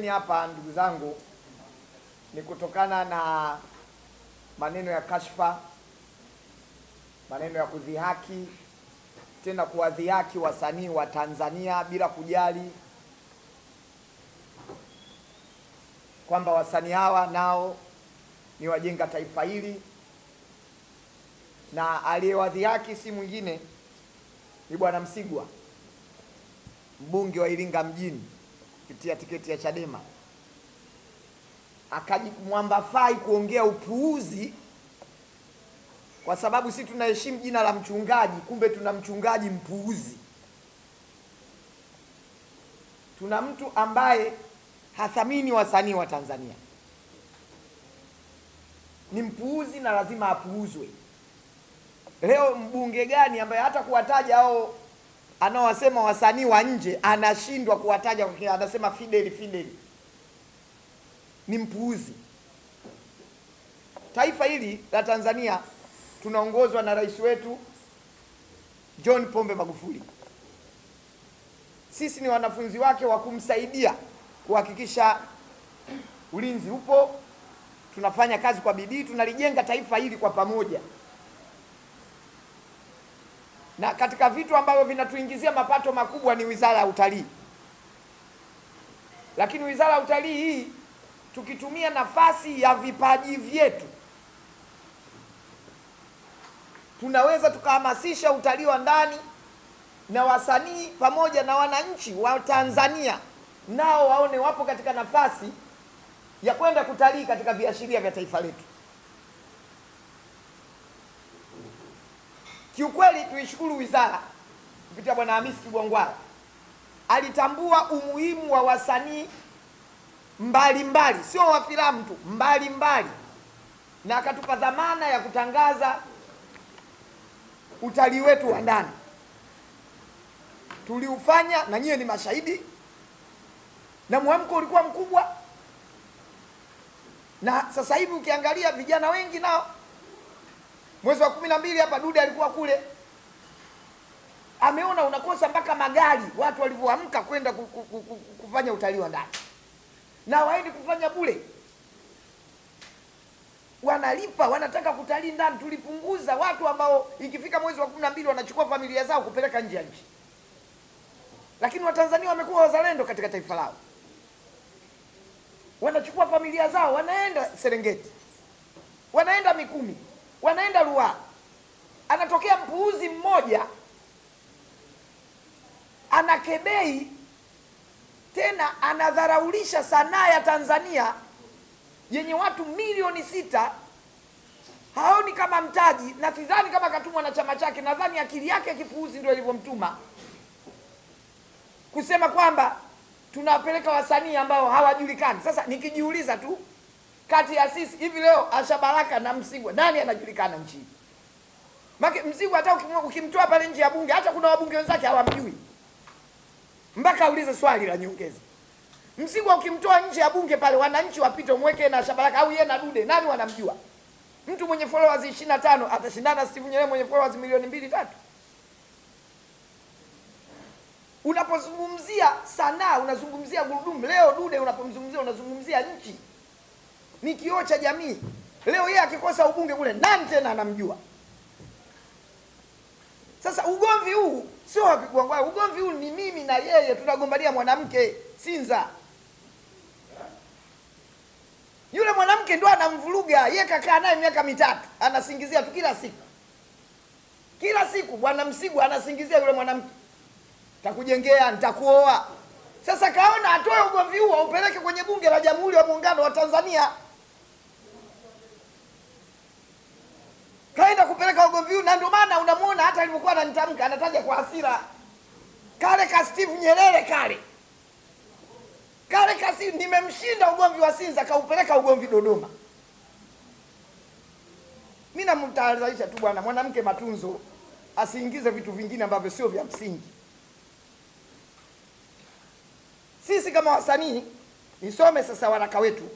niliyokuleteni hapa ndugu zangu ni kutokana na maneno ya kashfa, maneno ya kudhihaki, tena kuwadhihaki wasanii wa Tanzania bila kujali kwamba wasanii hawa nao ni wajenga taifa hili, na aliyewadhihaki si mwingine ni Bwana Msigwa, mbunge wa Iringa mjini kupitia tiketi ya Chadema. Akajimwambafai kuongea upuuzi kwa sababu si tunaheshimu jina la mchungaji, kumbe tuna mchungaji mpuuzi. Tuna mtu ambaye hathamini wasanii wa Tanzania, ni mpuuzi na lazima apuuzwe. Leo mbunge gani ambaye hata kuwataja hao anaowasema wasanii wa nje anashindwa kuwataja, anasema Fidel? Ni mpuuzi. Taifa hili la Tanzania tunaongozwa na rais wetu John Pombe Magufuli. Sisi ni wanafunzi wake wa kumsaidia kuhakikisha ulinzi upo. Tunafanya kazi kwa bidii, tunalijenga taifa hili kwa pamoja. Na katika vitu ambavyo vinatuingizia mapato makubwa ni Wizara ya Utalii. Lakini Wizara ya Utalii hii tukitumia nafasi ya vipaji vyetu, tunaweza tukahamasisha utalii wa ndani, na wasanii pamoja na wananchi wa Tanzania nao waone wapo katika nafasi ya kwenda kutalii katika viashiria vya taifa letu. Kiukweli tuishukuru wizara kupitia Bwana Hamisi Kigwangwala, alitambua umuhimu wa wasanii mbalimbali, sio wa filamu tu, mbalimbali, na akatupa dhamana ya kutangaza utalii wetu wa ndani. Tuliufanya na nyie ni mashahidi, na mwamko ulikuwa mkubwa. Na sasa hivi ukiangalia vijana wengi nao, mwezi wa 12 hapa Dude alikuwa kule, ameona unakosa mpaka magari, watu walivyoamka kwenda kufanya utalii wa ndani, na waendi kufanya bure, wanalipa, wanataka kutalii ndani. Tulipunguza watu ambao ikifika mwezi wa 12 wanachukua familia zao kupeleka nje ya nchi. Lakini Watanzania wamekuwa wazalendo katika taifa lao, wanachukua familia zao, wanaenda Serengeti, wanaenda Mikumi, wanaenda Ruaha. Anatokea mpuuzi mmoja anakebei, tena anadharaulisha sanaa ya Tanzania yenye watu milioni 6. Haoni kama mtaji, na sidhani kama katumwa na chama chake. Nadhani akili yake kipuuzi ndio ilivyomtuma kusema kwamba tunawapeleka wasanii ambao hawajulikani. Sasa nikijiuliza tu, kati ya sisi hivi leo Asha Baraka na Msigwa, nani anajulikana nchini? Maki Msigwa hata ukimtoa pale nje ya bunge, hata kuna wabunge wenzake hawamjui, mpaka aulize swali la nyongeza. Msigwa ukimtoa nje ya bunge pale, wananchi wapite mweke na Asha Baraka au yeye na Dude, nani wanamjua? Mtu mwenye followers 25 atashindana Steve Nyerere mwenye followers milioni 2-3? Unapozungumzia sanaa unazungumzia gurudumu. Leo Dude unapomzungumzia unazungumzia nchi, ni kioo cha jamii. Leo yeye akikosa ubunge kule, nani tena anamjua? Sasa ugomvi huu sio wa Kigwangwala, ugomvi huu ni mimi na yeye tunagombania mwanamke Sinza. Yule mwanamke ndo anamvuruga yeye, kakaa naye miaka 3, anasingizia tu kila siku Bwana Msigwa anasingizia yule mwanamke, takujengea, nitakuoa. Sasa kaona atoe ugomvi huu aupeleke kwenye bunge la Jamhuri ya Muungano wa Tanzania. Kaenda kupeleka ugomvi huu, na ndio maana unamuona hata alivyokuwa ananitamka anataja kwa hasira kale ka Steve Nyerere kale kasi, nimemshinda ugomvi wa Sinza, kaupeleka ugomvi Dodoma. Mimi namtahadharisha tu bwana, mwanamke matunzo, asiingize vitu vingine ambavyo sio vya msingi. Sisi kama wasanii, nisome sasa waraka wetu,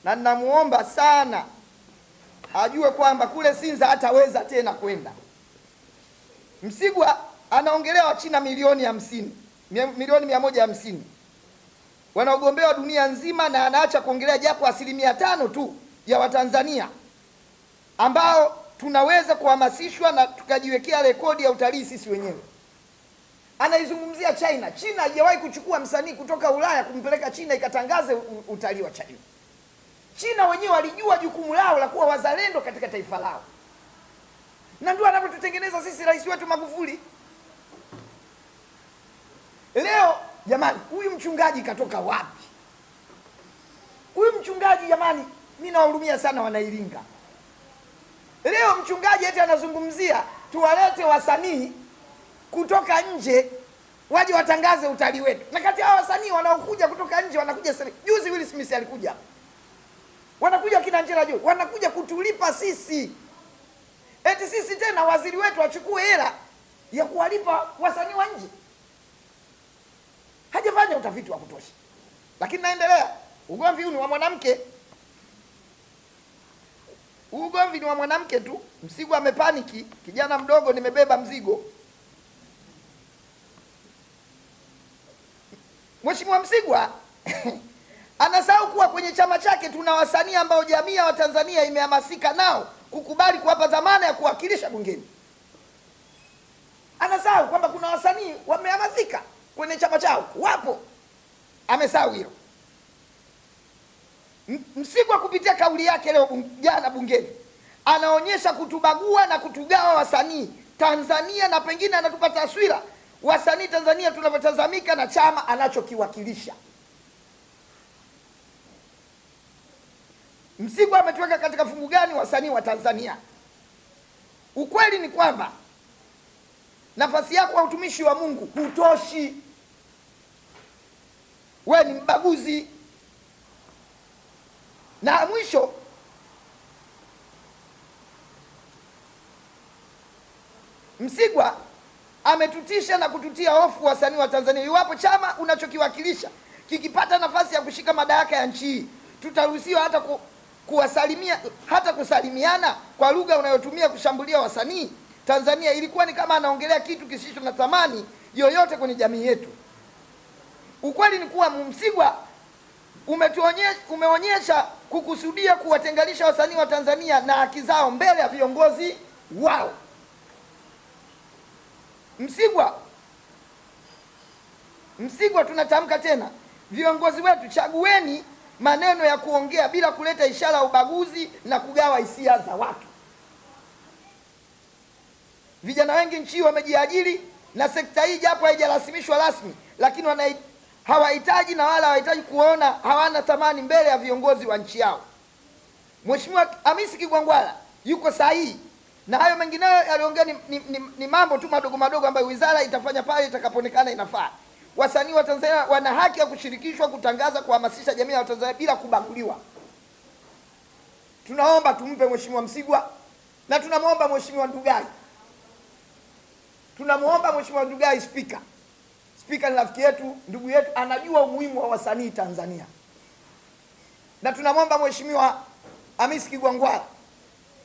na ninamuomba sana ajue kwamba kule Sinza hataweza tena kwenda. Msigwa anaongelea Wachina milioni 50, milioni 150. wanaogombea dunia nzima, na anaacha kuongelea japo 5% tu ya Watanzania ambao tunaweza kuhamasishwa na tukajiwekea rekodi ya utalii sisi wenyewe. Anaizungumzia China. China haijawahi kuchukua msanii kutoka Ulaya kumpeleka China ikatangaze utalii wa China. China wenyewe walijua jukumu lao la kuwa wazalendo katika taifa lao, na ndio anapotutengeneza sisi rais wetu Magufuli. Leo jamani, huyu mchungaji katoka wapi? Huyu mchungaji jamani, mimi nawahurumia sana Wanairinga. Leo mchungaji eti anazungumzia tuwalete wasanii kutoka nje waje watangaze utalii wetu, na kati ya wasanii wanaokuja kutoka nje wanakuja juzi Will Smith alikuja, wanakuja kina Angela Joy, wanakuja kutulipa sisi. Eti sisi tena waziri wetu achukue hela ya kuwalipa wasanii wa nje. Hajafanya utafiti wa kutosha. Lakini naendelea, ugomvi huu ni wa mwanamke. Ugomvi ni wa mwanamke tu. Msigwa amepaniki, kijana mdogo, nimebeba mzigo. Mheshimiwa Msigwa anasahau kuwa kwenye chama chake tuna wasanii ambao jamii ya Watanzania imehamasika nao kukubali kuwapa dhamana ya kuwakilisha bungeni. Anasahau kwamba kuna wasanii wamehamasika kwenye chama chao, wapo. Amesahau hilo. Msigwa kupitia kauli yake leo jana bungeni anaonyesha kutubagua na kutugawa wasanii Tanzania, na pengine anatupa taswira wasanii Tanzania tunavyotazamika na chama anachokiwakilisha. Msigwa ametuweka katika fungu gani wasanii wa Tanzania? Ukweli ni kwamba nafasi yako ya utumishi wa Mungu hutoshi. Wewe ni mbaguzi. Na mwisho, Msigwa ametutisha na kututia hofu wasanii wa Tanzania. Iwapo chama unachokiwakilisha kikipata nafasi ya kushika madaraka ya nchi hii, tutaruhusiwa hata kuwasalimia, hata kusalimiana kwa lugha unayotumia kushambulia wasanii Tanzania? Ilikuwa ni kama anaongelea kitu kisicho na thamani yoyote kwenye jamii yetu. Ukweli ni kuwa Msigwa umeonyesha kukusudia kuwatenganisha wasanii wa Tanzania na haki zao mbele ya viongozi wao. Msigwa tunatamka tena, viongozi wetu, chagueni maneno ya kuongea bila kuleta ishara ya ubaguzi na kugawa hisia za watu. Vijana wengi nchi wamejiajiri na sekta hii japo haijarasimishwa rasmi, lakini hawahitaji na wala hawahitaji kuona hawana thamani mbele ya viongozi wa nchi yao. Mheshimiwa Hamisi Kigwangwala yuko sahihi, na hayo mengineyo yaliongea ni mambo tu madogo madogo ambayo wizara itafanya pale itakapoonekana inafaa. Wasanii wa Tanzania wana haki ya kushirikishwa, kutangaza, kuhamasisha jamii ya Tanzania bila kubaguliwa. Tunaomba tumpe Mheshimiwa Msigwa, na tunamwomba Mheshimiwa Ndugai. Tunamuomba Mheshimiwa Ndugai Spika. Spika ni rafiki yetu, ndugu yetu, anajua umuhimu wa wasanii Tanzania. Na tunamwomba Mheshimiwa Hamisi Kigwangwala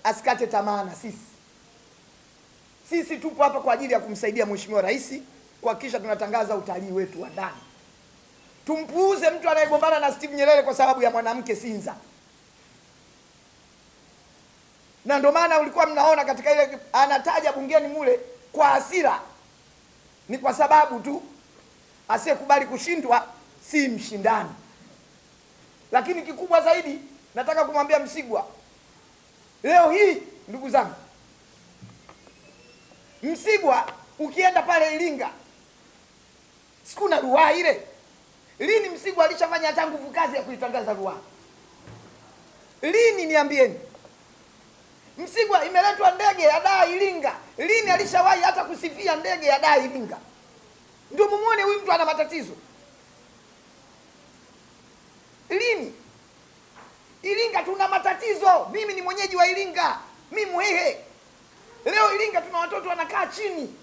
asikate tamaa na sisi. Sisi tupo hapa kwa ajili ya kumsaidia Mheshimiwa Rais kuhakikisha tunatangaza utalii wetu wa ndani. Tumpuuze mtu anayegombana na Steve Nyerere kwa sababu ya mwanamke Sinza. Na ndio maana ulikuwa mnaona katika ile anataja bungeni mule kwa hasira, ni kwa sababu tu asiyekubali kushindwa si mshindani. Lakini kikubwa zaidi nataka kumwambia Msigwa leo hii, ndugu zangu, Msigwa ukienda pale Iringa, sikuna Ruaha ile. Lini Msigwa alishafanya hata nguvu kazi ya kuitangaza Ruaha? Lini, niambieni? Msigwa imeletwa ndege ya Dar Iringa, lini alishawahi hata kusifia ndege ya Dar Iringa? Ndio mumuone huyu mtu ana matatizo. Lini? Iringa tuna matatizo. Mimi ni mwenyeji wa Iringa, mimi Mhehe. Leo Iringa tuna watoto wanakaa chini,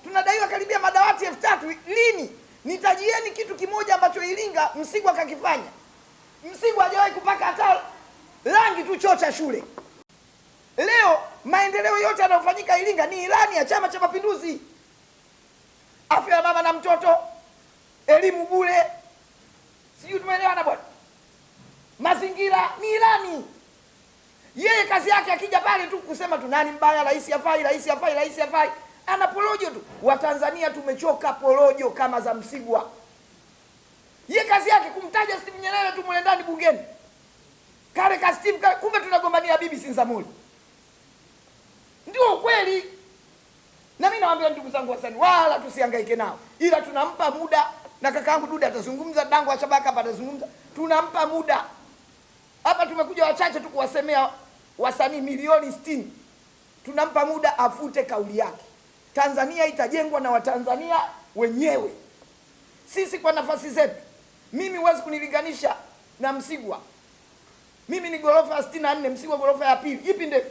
tunadaiwa karibia madawati 3000. Lini? Nitajieni kitu kimoja ambacho Iringa Msigwa kakifanya. Msigwa hajawahi kupaka hata rangi tu choo cha shule. Leo maendeleo yote yanayofanyika Iringa ni ilani ya Chama cha Mapinduzi. Afya ya mama na mtoto, elimu bure, Sijui tumeelewana bwana. Mazingira ni ilani. Yeye kazi yake akija pale tu kusema tu nani mbaya, rais hafai, rais hafai, rais hafai. Ana porojo tu. Watanzania tumechoka porojo kama za Msigwa. Yeye kazi yake kumtaja Steve Nyerere tu mule ndani bungeni. Kale ka Steve kumbe tunagombania bibi Sinzamuli. Ndio kweli. Na mimi nawaambia ndugu zangu wasanii, wala tusihangaike nao. Ila tunampa muda, na kakaangu Duda atazungumza, dangu wa Shabaka hapa atazungumza. Tunampa muda. Hapa tumekuja wachache tu kuwasemea wasanii milioni 60. Tunampa muda afute kauli yake. Tanzania itajengwa na Watanzania wenyewe. Sisi kwa nafasi zetu. Mimi huwezi kunilinganisha na Msigwa. Mimi ni gorofa 64, Msigwa gorofa ya pili. Ipi ndefu?